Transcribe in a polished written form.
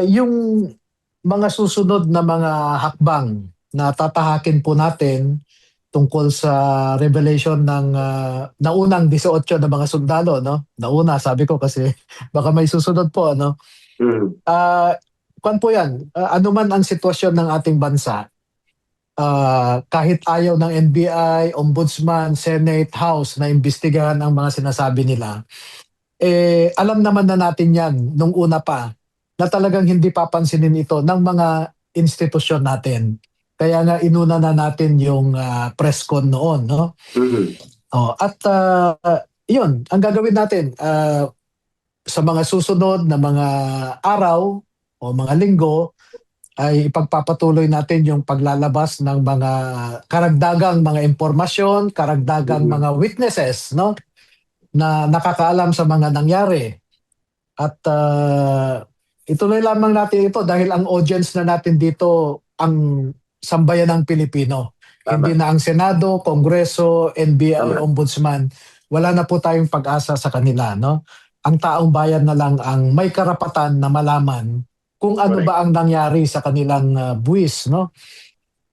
Yung mga susunod na mga hakbang na tatahakin po natin tungkol sa revelation ng naunang 18 na mga sundalo, no? Nauna, sabi ko kasi baka may susunod po, ano? Mm. Ah, Kwan po yan, ano man ang sitwasyon ng ating bansa, kahit ayaw ng NBI, Ombudsman, Senate, House na imbestigahan ang mga sinasabi nila, alam naman na natin yan nung una pa na talagang hindi papansinin ito ng mga institusyon natin. Kaya nga inuna na natin yung press con noon, no? Mm. At yun, ang gagawin natin sa mga susunod na mga araw o mga linggo ay ipagpapatuloy natin yung paglalabas ng mga karagdagang mga impormasyon, karagdagang Mm. mga witnesses, no? Na nakakaalam sa mga nangyari. At ituloy lamang natin ito dahil ang audience na natin dito ang sambayan ng Pilipino. Hindi Tama. na ang Senado, Kongreso, NBI, Tama. Ombudsman. Wala na po tayong pag-asa sa kanila, no? Ang taong bayan na lang ang may karapatan na malaman kung ano Correct. ba ang nangyari sa kanilang buwis, no?